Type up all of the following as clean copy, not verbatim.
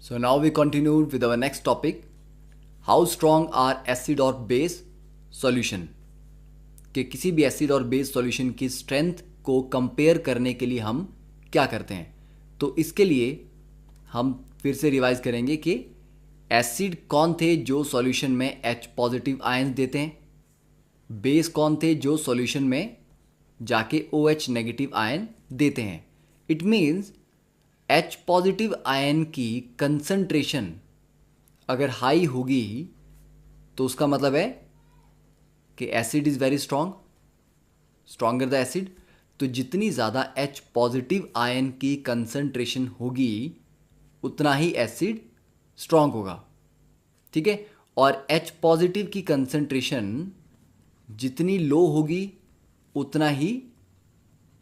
So now we continue with our next topic. How strong are acid or base solution? कि किसी भी acid और base solution की strength को compare करने के लिए हम क्या करते हैं। तो इसके लिए हम फिर से रिवाइज करेंगे कि एसिड कौन थे जो सॉल्यूशन में H पॉजिटिव आयंस देते हैं, बेस कौन थे जो सॉल्यूशन में जाके OH नेगेटिव आयन देते हैं। It means H positive ion की कंसंट्रेशन अगर हाई होगी तो उसका मतलब है कि acid is very stronger the acid. तो जितनी ज़्यादा H पॉजिटिव आयन की कंसंट्रेशन होगी उतना ही एसिड स्ट्रॉन्ग होगा, ठीक है। और H पॉजिटिव की कंसंट्रेशन जितनी लो होगी उतना ही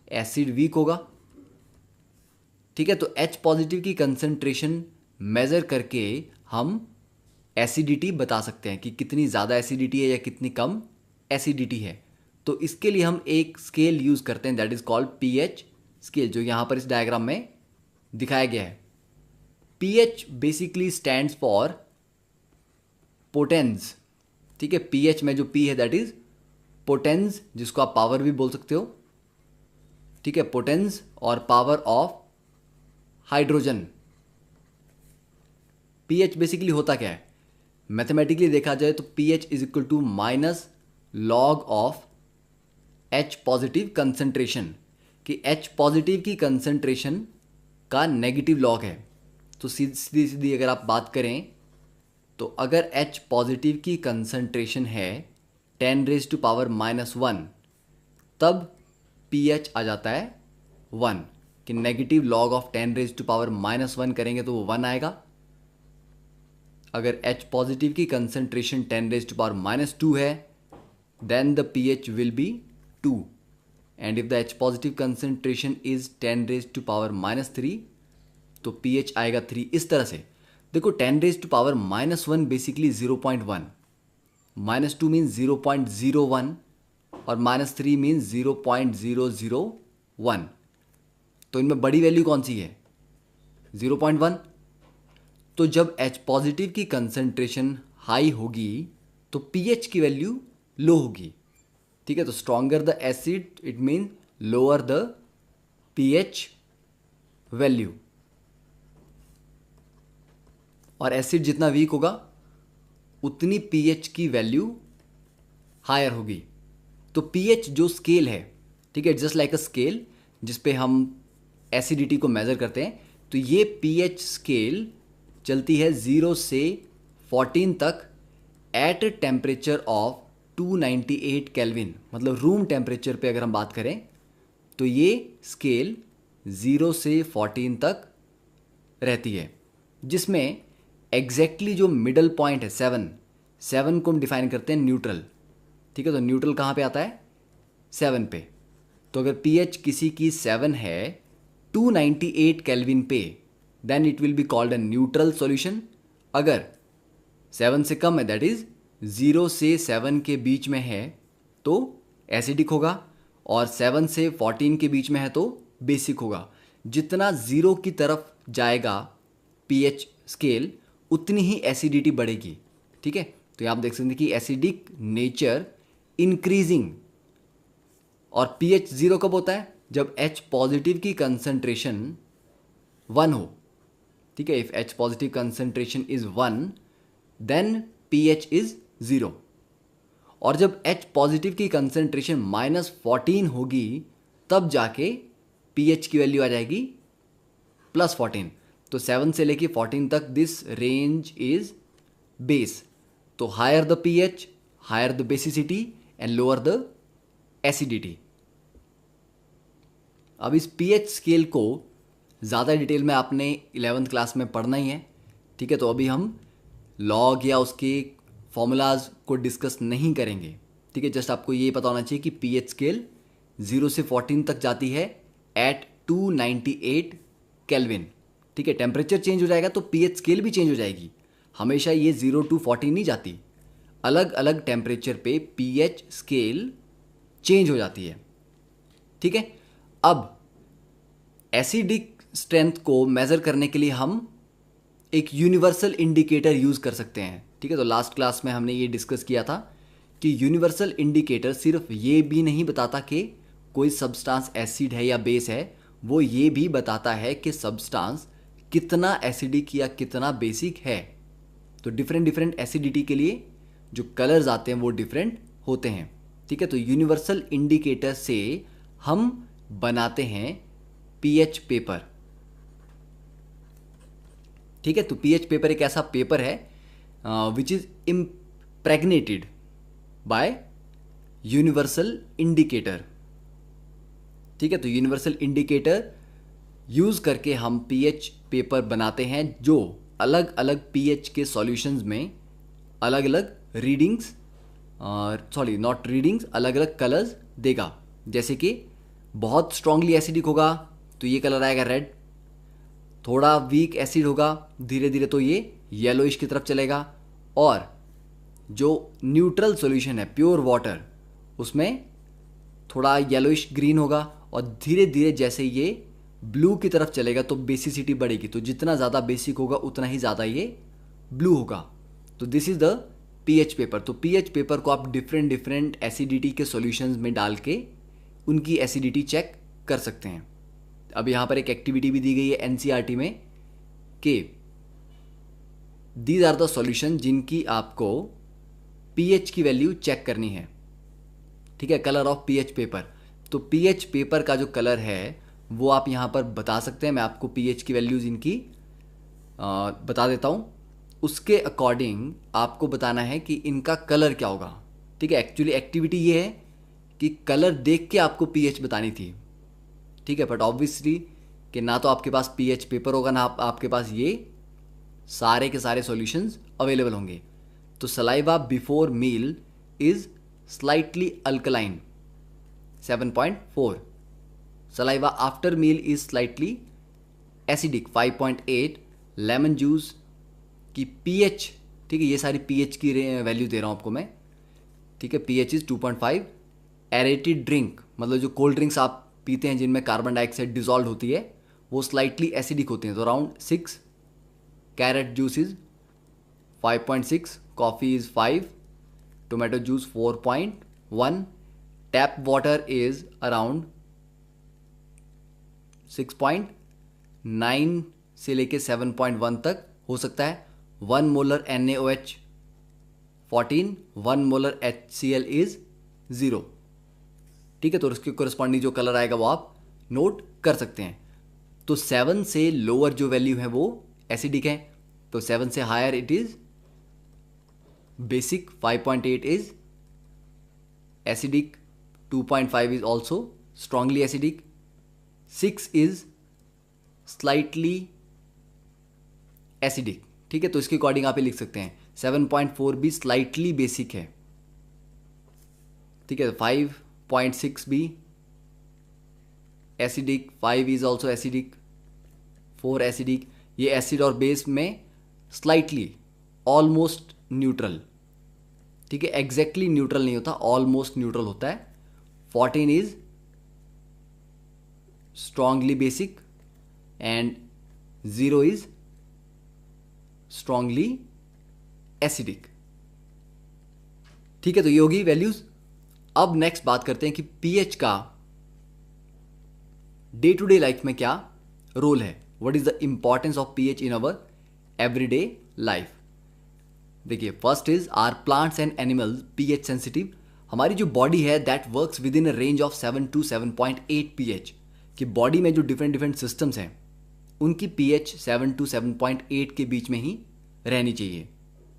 एसिड वीक होगा, ठीक है। तो H पॉजिटिव की कंसंट्रेशन मेज़र करके हम एसिडिटी बता सकते हैं कि कितनी ज़्यादा एसिडिटी है या कितनी कम एसिडिटी है। तो इसके लिए हम एक स्केल यूज़ करते हैं, that is called pH scale, जो यहाँ पर इस डायग्राम में दिखाया गया है। PH basically stands for potence, ठीक है। पीएच में जो पी है दैट इज पोटेंस, जिसको आप पावर भी बोल सकते हो, ठीक है। पोटेंस और power of hydrogen. PH basically होता क्या है, मैथमेटिकली देखा जाए तो pH is equal to minus log of H positive concentration, कि H पॉजिटिव की कंसंट्रेशन का नेगेटिव लॉग है। तो सीधी सीधी अगर आप बात करें तो अगर H पॉजिटिव की कंसंट्रेशन है 10⁻⁻1 तब pH आ जाता है 1, कि नेगेटिव लॉग ऑफ 10⁻⁻1 करेंगे तो वो 1 आएगा। अगर H पॉजिटिव की कंसंट्रेशन 10⁻⁻2 है then the pH will be 2, and if the H positive concentration is 10⁻⁻3 तो pH आएगा 3। इस तरह से देखो 10⁻⁻1 बेसिकली 0.1, -2 मीन्स 0.01 और -3 मीन्स 0.001। तो इनमें बड़ी वैल्यू कौन सी है, 0.1। तो जब H पॉजिटिव की कंसंट्रेशन हाई होगी तो pH की वैल्यू लो होगी, ठीक है। तो stronger the acid it mean lower the pH value, और एसिड जितना वीक होगा उतनी pH की वैल्यू हायर होगी। तो pH जो स्केल है, ठीक है, जस्ट लाइक अ स्केल जिस पे हम एसिडिटी को मेज़र करते हैं, तो ये pH स्केल चलती है 0 से 14 तक एट टेम्परेचर ऑफ 298 केल्विन। मतलब रूम टेम्परेचर पे अगर हम बात करें तो ये स्केल 0 से 14 तक रहती है, जिसमें एग्जैक्टली जो मिडल पॉइंट है 7 को हम डिफाइन करते हैं न्यूट्रल, ठीक है। तो न्यूट्रल कहाँ पे आता है, 7 पे। तो अगर pH किसी की 7 है 298 केल्विन पे then it will be called a neutral solution. अगर 7 से कम है दैट इज 0 से 7 के बीच में है तो एसिडिक होगा, और 7 से 14 के बीच में है तो बेसिक होगा। जितना 0 की तरफ जाएगा pH स्केल उतनी ही एसिडिटी बढ़ेगी, ठीक है। तो आप देख सकते हैं कि एसिडिक नेचर इंक्रीजिंग। और pH 0 कब होता है, जब H पॉजिटिव की कंसंट्रेशन 1 हो, ठीक है। If H positive concentration is 1 then pH is 0, और जब H पॉजिटिव की कंसंट्रेशन -14 होगी तब जाके pH की वैल्यू आ जाएगी +14। तो 7 से लेके 14 तक दिस रेंज इज बेस। तो higher the pH higher the basicity and lower the acidity. अब इस pH स्केल को ज़्यादा डिटेल में आपने 11th क्लास में पढ़ना ही है, ठीक है। तो अभी हम लॉग या उसके फॉर्मूलाज को डिस्कस नहीं करेंगे, ठीक है। जस्ट आपको ये पता होना चाहिए कि pH स्केल 0 से 14 तक जाती है एट 298 केल्विन, ठीक है। टेम्परेचर चेंज हो जाएगा तो pH स्केल भी चेंज हो जाएगी, हमेशा ये 0 to 14 नहीं जाती, अलग अलग टेम्परेचर पे pH स्केल चेंज हो जाती है, ठीक है। अब एसिडिक स्ट्रेंथ को मेज़र करने के लिए हम एक यूनिवर्सल इंडिकेटर यूज़ कर सकते हैं। ठीक है, तो लास्ट क्लास में हमने ये डिस्कस किया था कि यूनिवर्सल इंडिकेटर सिर्फ ये भी नहीं बताता कि कोई सब्सटेंस एसिड है या बेस है, वो ये भी बताता है कि सब्सटेंस कितना एसिडिक या कितना बेसिक है। तो डिफरेंट डिफरेंट एसिडिटी के लिए जो कलर्स आते हैं वो डिफरेंट होते हैं। ठीक है, तो यूनिवर्सल इंडिकेटर से हम बनाते हैं पीएच पेपर। ठीक है, तो पीएच पेपर एक ऐसा पेपर है which is impregnated bye universal indicator. ठीक है, तो यूनिवर्सल इंडिकेटर यूज करके हम पीएच पेपर बनाते हैं जो अलग अलग पीएच के सॉल्यूशंस में अलग अलग रीडिंग्स, सॉरी नॉट रीडिंग्स, अलग अलग कलर्स देगा। जैसे कि बहुत स्ट्रांगली एसिडिक होगा तो ये कलर आएगा रेड, थोड़ा वीक एसिड होगा धीरे धीरे तो ये येलोइश की तरफ चलेगा, और जो न्यूट्रल सॉल्यूशन है प्योर वाटर उसमें थोड़ा येलोइश ग्रीन होगा, और धीरे धीरे जैसे ये ब्लू की तरफ चलेगा तो बेसिसिटी बढ़ेगी। तो जितना ज़्यादा बेसिक होगा उतना ही ज़्यादा ये ब्लू होगा। तो this is the pH paper. तो पीएच पेपर को आप डिफरेंट डिफरेंट एसिडिटी के सॉल्यूशंस में डाल के उनकी एसिडिटी चेक कर सकते हैं। अब यहाँ पर एक एक्टिविटी भी दी गई है एनसीईआरटी में कि दीज आर द सॉल्यूशन जिनकी आपको पीएच की वैल्यू चेक करनी है। ठीक है, कलर ऑफ पीएच पेपर। तो पीएच पेपर का जो कलर है वो आप यहाँ पर बता सकते हैं। मैं आपको पीएच की वैल्यूज इनकी बता देता हूँ। उसके अकॉर्डिंग आपको बताना है कि इनका कलर क्या होगा। ठीक है, एक्चुअली एक्टिविटी ये है कि कलर देख के आपको पीएच बतानी थी। ठीक है, बट ऑब्वियसली कि ना तो आपके पास पीएच पेपर होगा ना आपके पास ये सारे के सारे सॉल्यूशंस अवेलेबल होंगे। तो saliva before meal is slightly alkaline 7.4, saliva after meal is slightly acidic 5.8, lemon juice की पीएच, ठीक है ये सारी पीएच की वैल्यू दे रहा हूँ आपको मैं। ठीक है, पीएच इज 2.5, एरेटेड ड्रिंक मतलब जो कोल्ड ड्रिंक्स आप पीते हैं जिनमें कार्बन डाइऑक्साइड डिजॉल्व होती है वो स्लाइटली एसिडिक होती हैं, तो around 6, carrot juice is 5.6, coffee is 5, tomato juice 4.1, tap water is around 6.9 से लेके 7.1 तक हो सकता है। 1 molar NaOH 14, 1 molar HCl is 0। ठीक है, तो उसके कोरस्पॉन्डिंग जो कलर आएगा वो आप नोट कर सकते हैं। तो 7 से लोअर जो वैल्यू है वो एसिडिक है, तो 7 से higher it is basic, 5.8 is acidic, 2.5 is also strongly acidic, 6 is slightly acidic. ठीक है, तो इसके अकॉर्डिंग आप ये लिख सकते हैं 7.4 भी स्लाइटली बेसिक है। ठीक है, 5.6 भी acidic, 5 is also acidic, 4 acidic. ये एसिड और बेस में स्लाइटली ऑलमोस्ट न्यूट्रल। ठीक है, एग्जैक्टली न्यूट्रल नहीं होता, ऑलमोस्ट न्यूट्रल होता है। 14 is strongly basic and 0 is strongly acidic. ठीक है, तो ये होगी वैल्यूज। अब नेक्स्ट बात करते हैं कि पीएच का डे टू डे लाइफ में क्या रोल है, what is the importance of pH in our everyday life. देखिए, first is are plants and animals pH sensitive. हमारी जो बॉडी है that works within a range of 7 to 7.8 pH. कि body में जो डिफरेंट डिफरेंट सिस्टम्स हैं उनकी pH 7 to 7.8 के बीच में ही रहनी चाहिए।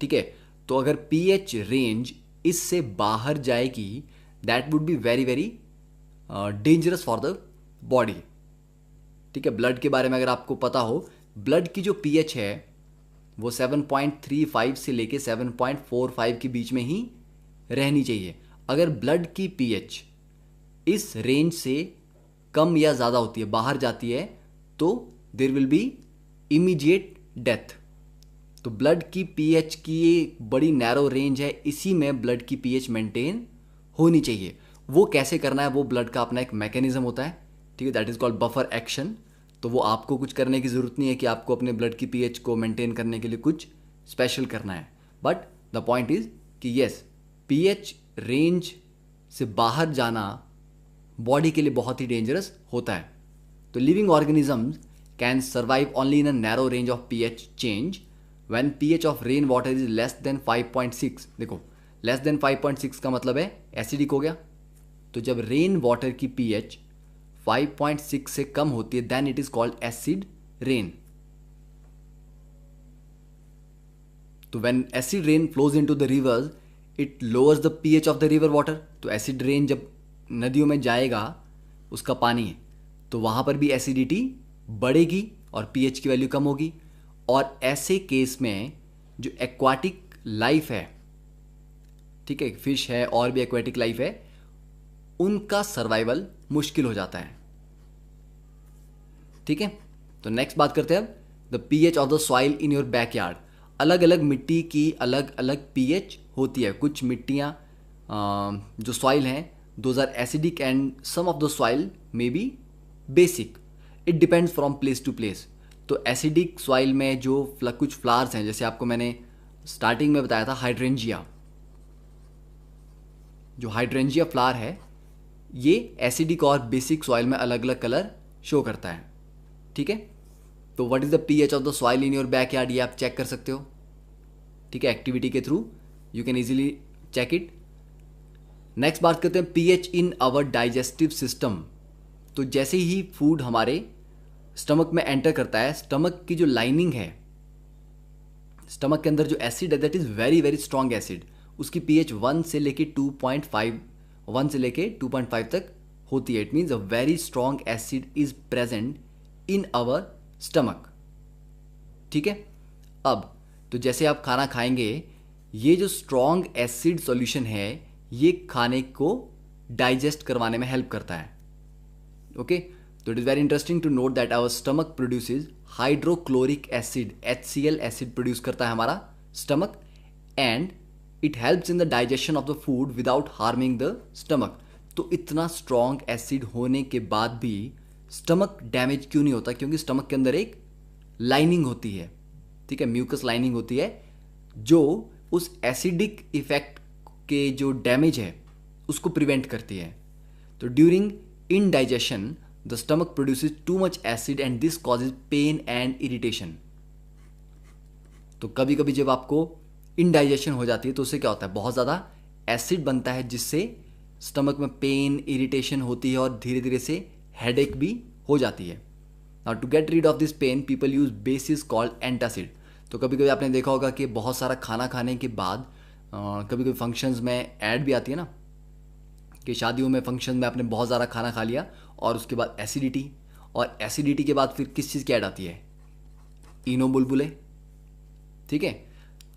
ठीक है, तो अगर पीएच रेंज इससे बाहर जाएगी that would be very very dangerous for the body. ठीक है, ब्लड के बारे में अगर आपको पता हो, ब्लड की जो पीएच है वो 7.35 से लेके 7.45 के बीच में ही रहनी चाहिए। अगर ब्लड की पीएच इस रेंज से कम या ज़्यादा होती है, बाहर जाती है, तो there will be immediate death. तो ब्लड की पीएच की ये बड़ी नैरो रेंज है, इसी में ब्लड की पीएच मेंटेन होनी चाहिए। वो कैसे करना है, वो ब्लड का अपना एक मैकेनिज्म होता है। ठीक है, that is called buffer action. तो वो आपको कुछ करने की ज़रूरत नहीं है कि आपको अपने ब्लड की पीएच को मेंटेन करने के लिए कुछ स्पेशल करना है। बट द पॉइंट इज़ कि यस, पीएच रेंज से बाहर जाना बॉडी के लिए बहुत ही डेंजरस होता है। तो living organisms can survive only in a narrow range of pH change when pH of rain water is less than 5.6। देखो, लेस देन 5.6 का मतलब है एसिडिक हो गया। तो जब रेन वाटर की पीएच 5.6 से कम होती है then it is called acid rain. तो when acid rain flows into the rivers it lowers the pH of the river water. तो एसिड रेन जब नदियों में जाएगा उसका पानी, तो वहाँ पर भी एसिडिटी बढ़ेगी और पीएच की वैल्यू कम होगी। और ऐसे केस में जो एक्वाटिक लाइफ है, ठीक है, फिश है और भी एक्वाटिक लाइफ है, उनका सर्वाइवल मुश्किल हो जाता है। ठीक है, तो नेक्स्ट बात करते हैं अब the pH of the soil in your backyard. अलग अलग मिट्टी की अलग अलग पीएच होती है। कुछ मिट्टियाँ जो सॉइल हैं those are acidic and some of the soil may be basic. It depends from place to place. तो एसिडिक सॉइल में जो कुछ फ्लावर्स हैं, जैसे आपको मैंने स्टार्टिंग में बताया था हाइड्रेंजिया, जो हाइड्रेंजिया फ्लावर है ये एसिडिक और बेसिक सॉइल में अलग अलग कलर शो करता है। ठीक है, तो what is the pH of the soil in your backyard, ये आप चेक कर सकते हो। ठीक है, एक्टिविटी के through you can easily check it. Next बात करते हैं pH in our digestive system. तो जैसे ही फूड हमारे स्टमक में एंटर करता है, स्टमक की जो लाइनिंग है, स्टमक के अंदर जो एसिड है that is very very strong acid, उसकी पीएच 1 से लेके 2.5 1 से लेके 2.5 तक होती है। It means a very strong acid is present in our stomach. ठीक है, अब तो जैसे आप खाना खाएंगे, ये जो स्ट्रॉन्ग एसिड सॉल्यूशन है ये खाने को डाइजेस्ट करवाने में हेल्प करता है। ओके, तो it is very interesting to note that our stomach produces hydrochloric acid, HCl acid produce करता है हमारा stomach, and it helps in the digestion of the food without harming the stomach. तो इतना strong acid होने के बाद भी stomach damage क्यों नहीं होता? क्योंकि स्टमक के अंदर एक लाइनिंग होती है, ठीक है, म्यूकस लाइनिंग होती है, जो उस एसिडिक इफेक्ट के जो डैमेज है उसको प्रिवेंट करती है। तो during indigestion the stomach produces too much acid and this causes pain and irritation. तो कभी कभी जब आपको इनडाइजेशन हो जाती है तो उससे क्या होता है, बहुत ज़्यादा एसिड बनता है जिससे स्टमक में पेन इरिटेशन होती है और धीरे धीरे से हेडेक भी हो जाती है। Now to get rid of this pain people use bases called antacid. तो कभी कभी आपने देखा होगा कि बहुत सारा खाना खाने के बाद कभी कभी फंक्शंस में ऐड भी आती है ना, कि शादियों में फंक्शन में आपने बहुत ज़्यादा खाना खा लिया और उसके बाद एसिडिटी, और एसिडिटी के बाद फिर किस चीज़ की ऐड आती है, इनो बुलबुले। ठीक है,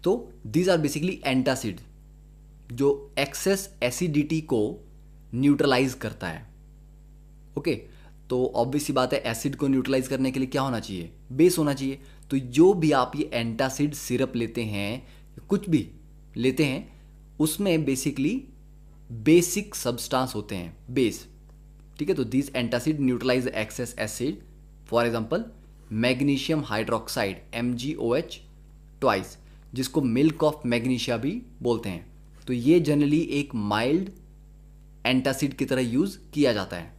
तो दीज आर बेसिकली एंटासिड जो एक्सेस एसिडिटी को न्यूट्रलाइज करता है। ओके, तो ऑब्वियस सी बात है एसिड को न्यूट्रलाइज करने के लिए क्या होना चाहिए, बेस होना चाहिए। तो जो भी आप ये एंटासिड सिरप लेते हैं, कुछ भी लेते हैं, उसमें बेसिकली बेसिक सब्सटेंस होते हैं, बेस। ठीक है, तो this antacid neutralise excess acid, for example magnesium hydroxide MgOH twice, जिसको मिल्क ऑफ मैग्नीशिया भी बोलते हैं। तो ये जनरली एक माइल्ड एंटासिड की तरह यूज किया जाता है।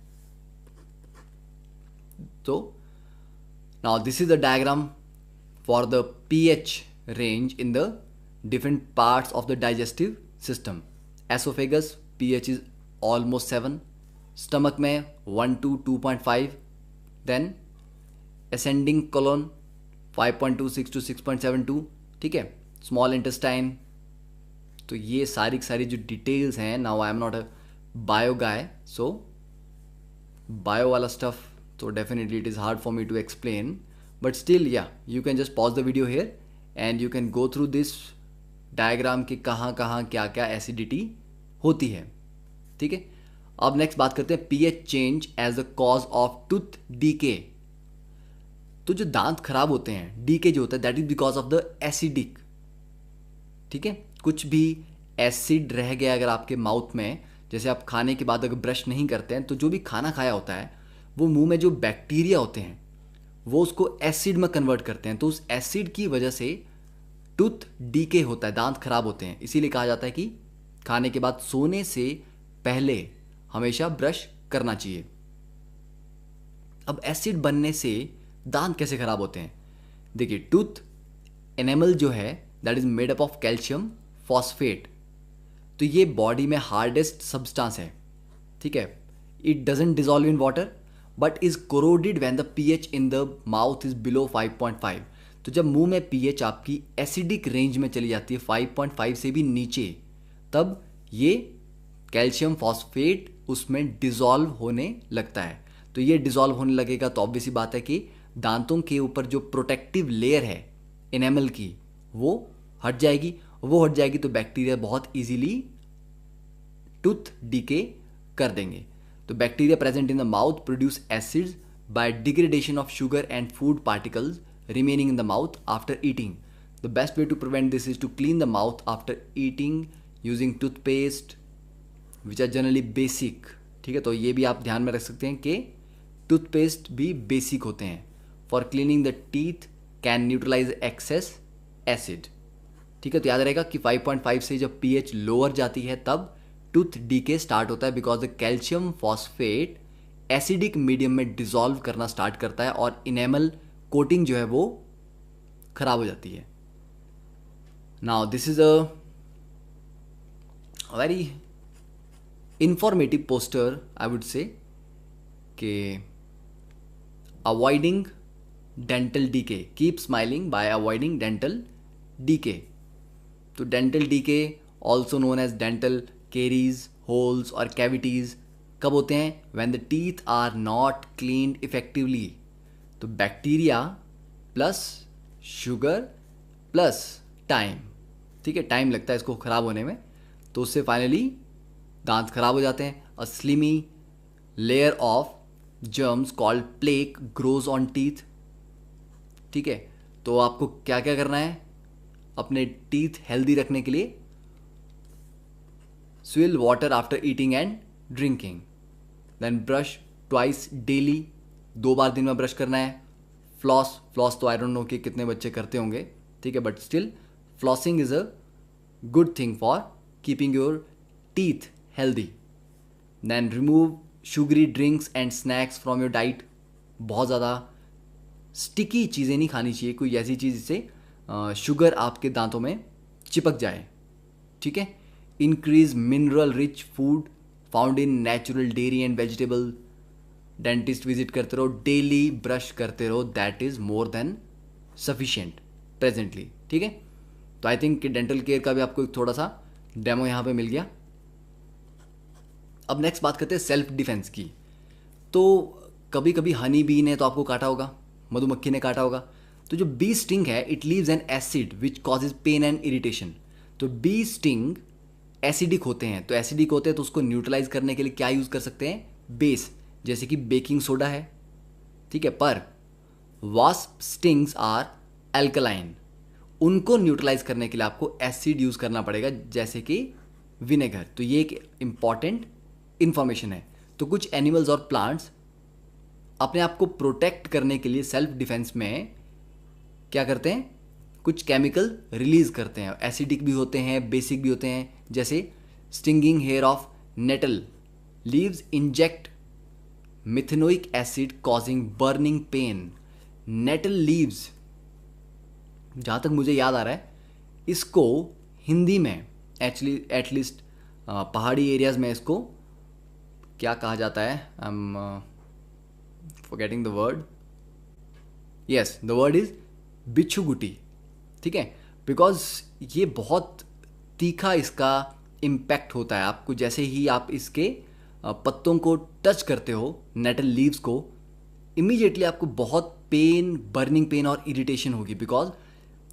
तो now this is the diagram for the pH range in the different parts of the digestive system. Esophagus pH is almost 7, stomach में 1 to 2.5, then ascending colon 5.26 to 6.72, ठीक है, small intestine। तो ये सारी जो डिटेल्स हैं, now I am not a bio guy, so bio वाला stuff तो definitely it is hard for me to explain, but still yeah you can just pause the video here and you can go through this diagram के कहाँ कहाँ क्या क्या acidity होती है। ठीक है, अब नेक्स्ट बात करते हैं pH change as the cause of tooth decay. तो जो दांत खराब होते हैं, डीके जो होता है, that is because of the acidic. ठीक है, कुछ भी एसिड रह गया अगर आपके माउथ में, जैसे आप खाने के बाद अगर ब्रश नहीं करते हैं तो जो भी खाना खाया होता है वो मुंह में जो बैक्टीरिया होते हैं वो उसको एसिड में कन्वर्ट करते हैं, तो उस एसिड की वजह से टूथ डीके होता है, दांत खराब होते हैं। इसीलिए कहा जाता है कि खाने के बाद सोने से पहले हमेशा ब्रश करना चाहिए। अब एसिड बनने से दांत कैसे खराब होते हैं? देखिए, टूथ एनेमल जो है that is made up of calcium phosphate, तो ये बॉडी में हार्डेस्ट सब्सटेंस है, ठीक है। It doesn't dissolve in water but is corroded when the pH in the mouth is below 5.5। तो जब मुंह में पीएच आपकी एसिडिक रेंज में चली जाती है 5.5 से भी नीचे, तब ये कैल्शियम फॉस्फेट उसमें डिजॉल्व होने लगता है। तो ये डिजॉल्व होने लगेगा तो ऑब्वियसली बात है कि दांतों के ऊपर जो प्रोटेक्टिव लेयर है एनेमल की वो हट जाएगी। वो हट जाएगी तो बैक्टीरिया बहुत इजीली टूथ डीके कर देंगे। तो bacteria present in the mouth produce acids bye degradation of sugar and food particles remaining in the mouth after eating. The best way to prevent this is to clean the mouth after eating using toothpaste which are generally basic। ठीक है, तो ये भी आप ध्यान में रख सकते हैं कि टूथपेस्ट भी बेसिक होते हैं। For cleaning the teeth can neutralise excess acid. ठीक है, तो याद रहेगा कि 5.5 से जब पीएच लोअर जाती है तब टूथ डीके स्टार्ट होता है, because the calcium phosphate acidic medium में डिजॉल्व करना स्टार्ट करता है और इनेमल कोटिंग जो है वो खराब हो जाती है। Now this is a very informative poster I would say कि avoiding dental decay, keep smiling by avoiding dental decay. तो dental decay also known as dental caries, holes और कैविटीज कब होते हैं? When the teeth are not cleaned effectively. तो bacteria plus sugar plus time, ठीक है, time लगता है इसको ख़राब होने में, तो उससे फाइनली दांत खराब हो जाते हैं। A slimy layer of germs called plaque grows on teeth. ठीक है, तो आपको क्या क्या करना है अपने टीथ हेल्दी रखने के लिए? Swill water after eating and drinking, then brush twice daily, 2 बार दिन में ब्रश करना है। फ्लॉस तो आई डोंट नो कि कितने बच्चे करते होंगे, ठीक है, but still flossing is a good thing for keeping your teeth healthy. Then remove sugary drinks and snacks from your diet. बहुत ज़्यादा स्टिकी चीज़ें नहीं खानी चाहिए, कोई ऐसी चीज़ जिससे शुगर आपके दांतों में चिपक जाए। ठीक है, increase mineral rich food found in natural dairy and vegetable. Dentist visit करते रहो, डेली ब्रश करते रहो, that is more than sufficient presently. ठीक है, तो आई थिंक कि डेंटल केयर का भी आपको एक थोड़ा सा डेमो यहाँ पे मिल गया। अब नेक्स्ट बात करते हैं सेल्फ डिफेंस की। तो कभी कभी हनी बी ने तो आपको काटा होगा, मधुमक्खी ने काटा होगा। तो जो बी स्टिंग है it leaves an acid which causes pain and irritation. तो बी स्टिंग एसिडिक होते हैं, तो एसिडिक होते हैं तो उसको न्यूट्रलाइज करने के लिए क्या यूज़ कर सकते हैं? बेस, जैसे कि बेकिंग सोडा है। ठीक है, पर वास्प स्टिंग्स आर एल्कलाइन, उनको न्यूट्रलाइज करने के लिए आपको एसिड यूज़ करना पड़ेगा, जैसे कि विनेगर। तो ये एक इंपॉर्टेंट इंफॉर्मेशन है। तो कुछ एनिमल्स और प्लांट्स अपने आप को प्रोटेक्ट करने के लिए सेल्फ डिफेंस में क्या करते हैं? कुछ केमिकल रिलीज करते हैं, एसिडिक भी होते हैं, बेसिक भी होते हैं। जैसे stinging hair of nettle leaves inject methanoic acid causing burning pain. Nettle leaves, जहाँ तक मुझे याद आ रहा है, इसको हिंदी में एक्चुअली एटलीस्ट पहाड़ी एरियाज में इसको क्या कहा जाता है? I am forgetting the word. Yes, the word is बिच्छू-गुटी। ठीक है, बिकॉज ये बहुत तीखा इसका इम्पैक्ट होता है। आपको जैसे ही आप इसके पत्तों को टच करते हो, नेटल लीव्स को, इमीडिएटली आपको बहुत पेन, बर्निंग पेन और इरिटेशन होगी, बिकॉज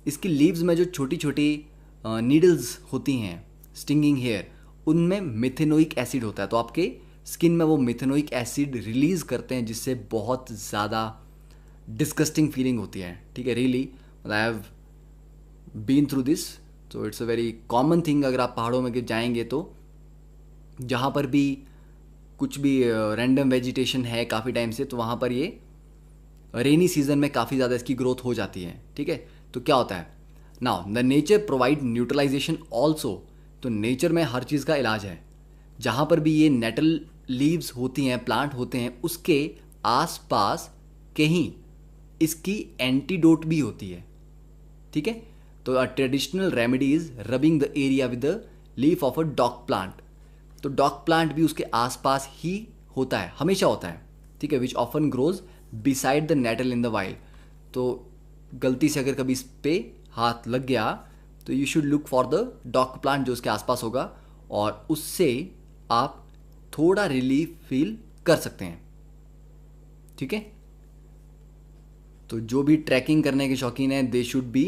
इसकी लीव्स में जो छोटी छोटी नीडल्स होती हैं स्टिंगिंग हेयर, उनमें मिथेनोइक एसिड होता है। तो आपके स्किन में वो मिथेनोइक एसिड रिलीज करते हैं, जिससे बहुत ज़्यादा डिस्गस्टिंग फीलिंग होती है। ठीक है, really I have been through this, तो it's a very common thing. अगर आप पहाड़ों में जाएंगे तो जहाँ पर भी कुछ भी रैंडम वेजिटेशन है काफ़ी टाइम से, तो वहाँ पर ये रेनी सीजन में काफ़ी ज़्यादा इसकी ग्रोथ हो जाती है, ठीक है। तो क्या होता है, now the nature provide neutralisation also, तो नेचर में हर चीज़ का इलाज है। जहाँ पर भी ये नेटल लीव्स होती हैं, प्लांट होते हैं, उसके आसपास कहीं इसकी एंटीडोट भी होती है, ठीक है। तो a traditional remedy is rubbing the area with the leaf of a dog plant, तो डॉग प्लांट भी उसके आसपास ही होता है, हमेशा होता है, ठीक है। Which often grows beside the nettle in the wild, तो गलती से अगर कभी इस पे हाथ लग गया तो you should look for the dog plant जो उसके आसपास होगा, और उससे आप थोड़ा रिलीफ फील कर सकते हैं, ठीक है। तो जो भी ट्रैकिंग करने के शौकीन हैं, they should be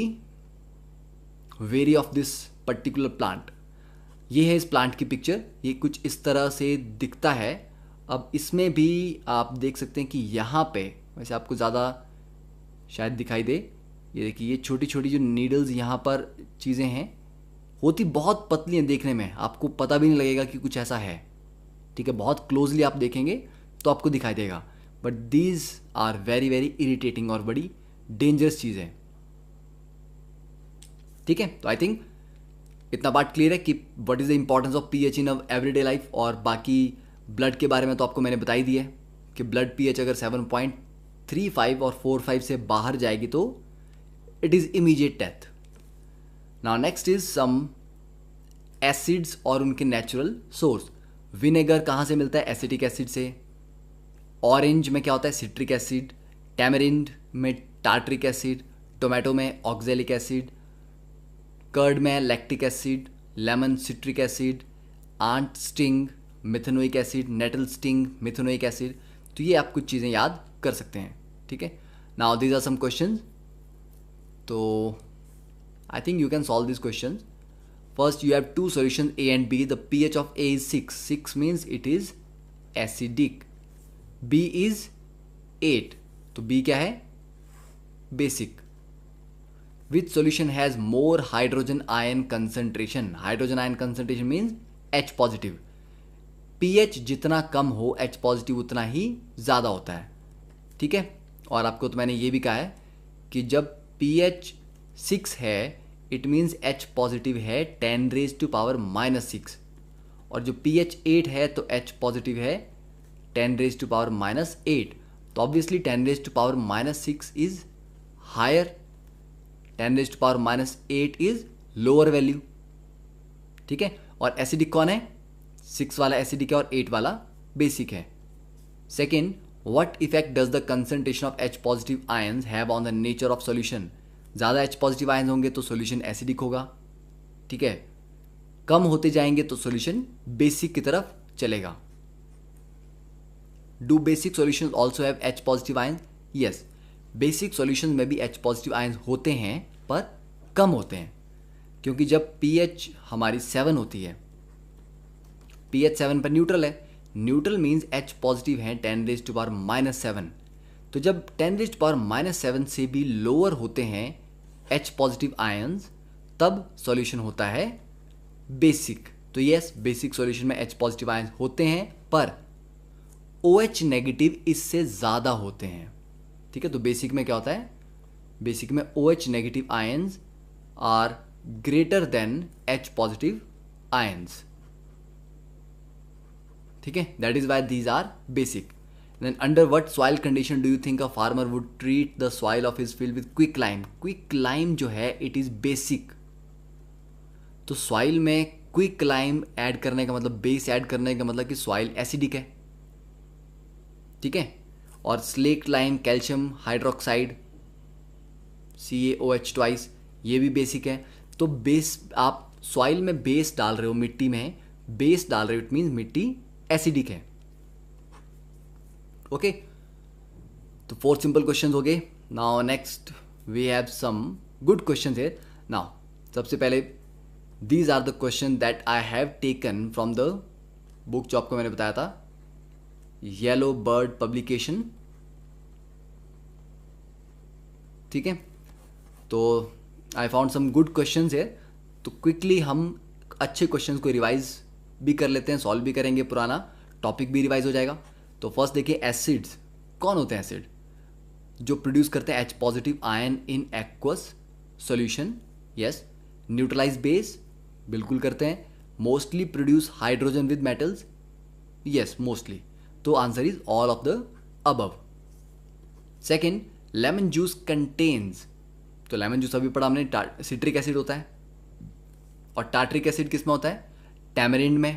very of this particular plant. ये है इस प्लांट की पिक्चर, ये कुछ इस तरह से दिखता है। अब इसमें भी आप देख सकते हैं कि यहाँ पे, वैसे आपको ज़्यादा शायद दिखाई दे, ये देखिए ये छोटी छोटी जो नीडल्स यहाँ पर चीज़ें हैं, होती बहुत पतली हैं, देखने में आपको पता भी नहीं लगेगा कि कुछ ऐसा है, ठीक है। बहुत क्लोजली आप देखेंगे तो आपको दिखाई देगा, but these are very very irritating और बड़ी डेंजरस चीज़ है, ठीक है। तो आई थिंक इतना बात क्लियर है कि what is the importance of pH in everyday life. और बाकी ब्लड के बारे में तो आपको मैंने बता ही दिया है कि ब्लड पीएच अगर 7.35 और 45 से बाहर जाएगी तो it is immediate death. Now next is some acids और उनके नेचुरल सोर्स। विनेगर कहाँ से मिलता है? एसिटिक एसिड से। ऑरेंज में क्या होता है? Citric acid. टैमरिंड में टार्ट्रिक एसिड। टोमेटो में ऑक्जेलिक एसिड। कर्ड में lactic acid. Lemon citric acid. Ant sting methanoic acid. Nettle sting methanoic acid. तो ये आप कुछ चीज़ें याद कर सकते हैं, ठीक है। Now these are some questions, तो I think you can solve these questions. First, you have two solutions A and B. The pH of A is 6. 6 means it is acidic. B is 8. तो B क्या है? Basic. Which solution has more hydrogen ion concentration? Hydrogen ion concentration means H positive. pH जितना कम हो H positive उतना ही ज़्यादा होता है, ठीक है। और आपको तो मैंने ये भी कहा है कि जब pH 6 है इट मीन्स H पॉजिटिव है 10⁻⁻⁻6, और जो pH 8 है तो H पॉजिटिव है 10⁻⁻8। तो obviously 10⁻⁻6 is higher, 10⁻⁻8 is lower value, ठीक है। और एसिडिक कौन है? 6 वाला एसिडिक है और 8 वाला बेसिक है। Second, what effect does the concentration of H positive ions have on the nature of solution? ज़्यादा H पॉजिटिव आयंस होंगे तो सॉल्यूशन एसिडिक होगा, ठीक है। कम होते जाएंगे तो सॉल्यूशन बेसिक की तरफ चलेगा। Do basic solution also have H positive ions? Yes, basic solution में भी H पॉजिटिव आयंस होते हैं पर कम होते हैं, क्योंकि जब pH हमारी 7 होती है, pH 7 पर न्यूट्रल है, न्यूट्रल मीन्स H पॉजिटिव है 10⁻⁻7। तो जब 10⁻⁻7 से भी लोअर होते हैं H पॉजिटिव आयंस, तब सॉल्यूशन होता है बेसिक। तो यस, बेसिक सॉल्यूशन में H पॉजिटिव आयंस होते हैं पर OH नेगेटिव इससे ज़्यादा होते हैं, ठीक है। तो बेसिक में क्या होता है? बेसिक में OH negative ions are greater than H positive ions, ठीक है। That is why these are basic. Then under what soil condition do you think a farmer would treat the soil of his field with quicklime? Quicklime जो है it is basic. तो soil में quicklime add करने का मतलब, base add करने का मतलब कि सॉइल एसिडिक है, ठीक है। और slate lime calcium hydroxide CaOH twice, ये भी बेसिक है। तो बेस, आप सॉइल में बेस डाल रहे हो, मिट्टी में बेस डाल रहे हो, इट मीन्स मिट्टी एसिडिक है, ओके। तो 4 सिंपल क्वेश्चन हो गए। Now next we have some good question here. Now सबसे पहले these are the question that I have taken from the book जो आपको मैंने बताया था, येलो बर्ड पब्लिकेशन, ठीक है। तो I found some good questions here. तो क्विकली हम अच्छे क्वेश्चंस को रिवाइज भी कर लेते हैं, सॉल्व भी करेंगे, पुराना टॉपिक भी रिवाइज हो जाएगा। तो फर्स्ट देखिए, एसिड्स कौन होते हैं? एसिड जो प्रोड्यूस करते हैं H positive ion in aqueous solution, yes. Neutralise base, बिल्कुल करते हैं। Mostly produce hydrogen with metals, yes mostly. तो answer is all of the above. Second, lemon juice contains, तो लेमन जूस अभी पढ़ा हमने, सिट्रिक एसिड होता है, और टार्ट्रिक एसिड किस में होता है? टैमरिंड में।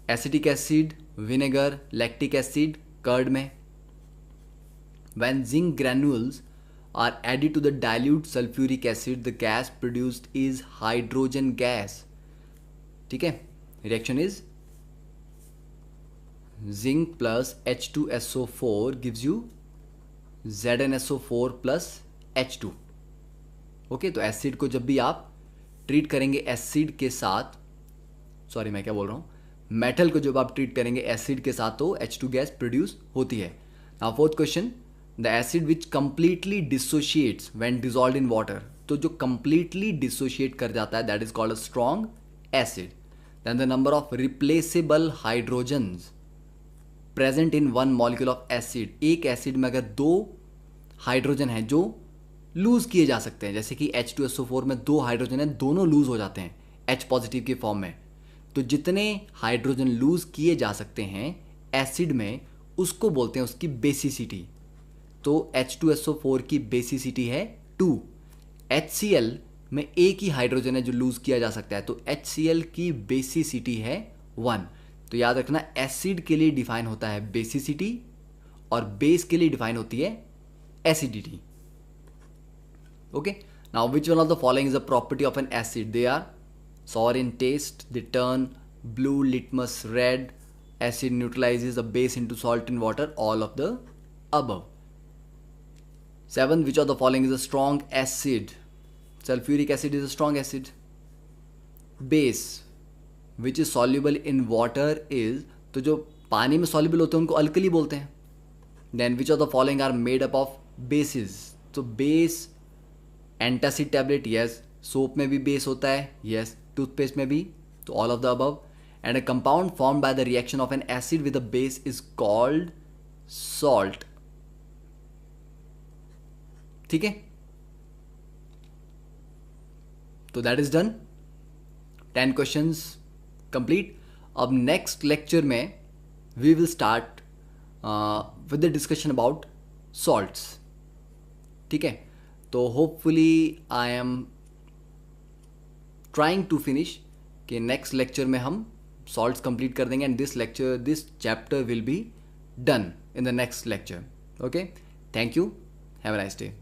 Acetic acid, vinegar, lactic acid curd में। When zinc granules are added to the dilute sulfuric acid, the gas produced is hydrogen gas. ठीक है, reaction is zinc plus H2SO4 gives you ZnSO4 plus H2. Okay, तो acid को जब भी आप treat करेंगे acid के साथ, सॉरी मैं क्या बोल रहा हूँ, मेटल को जब आप ट्रीट करेंगे एसिड के साथ तो H2 गैस प्रोड्यूस होती है। Now fourth question, the acid which completely dissociates when dissolved in water, तो जो कंप्लीटली डिसोशिएट कर जाता है that is called a strong acid. Then the number of replaceable hydrogens present in one molecule of acid, एक acid में अगर दो hydrogen है जो लूज किए जा सकते हैं, जैसे कि H2SO4 में दो हाइड्रोजन है, दोनों लूज हो जाते हैं H पॉजिटिव के फॉर्म में, तो जितने हाइड्रोजन लूज किए जा सकते हैं एसिड में उसको बोलते हैं उसकी बेसिसिटी। तो H2SO4 की बेसिसिटी है 2। HCl में एक ही हाइड्रोजन है जो लूज किया जा सकता है, तो HCl की बेसिसिटी है 1। तो याद रखना, एसिड के लिए डिफाइन होता है बेसिसिटी और बेस के लिए डिफाइन होती है acidity. Okay, now which one of the following is a property of an acid? They are sour in taste, they turn blue, litmus red, acid neutralizes a base into salt in water, all of the above. 7, which of the following is a strong acid? Sulfuric acid is a strong acid. Base which is soluble in water is, तो जो पानी में soluble होते हैं उनको alkali बोलते हैं। Then which of the following are made up of bases? तो base, antacid tablet, yes. Soap में भी बेस होता है, यस। टूथपेस्ट में भी, तो all of the above. And a compound form by the reaction of an acid with a base is called salt. ठीक है, तो that is done, 10 questions complete. अब नेक्स्ट लेक्चर में we will start with the discussion about salts. ठीक है, तो hopefully I am trying to finish कि next lecture में हम सॉल्ट्स कंप्लीट कर देंगे and this chapter will be done in the next lecture. Okay, thank you, have a nice day.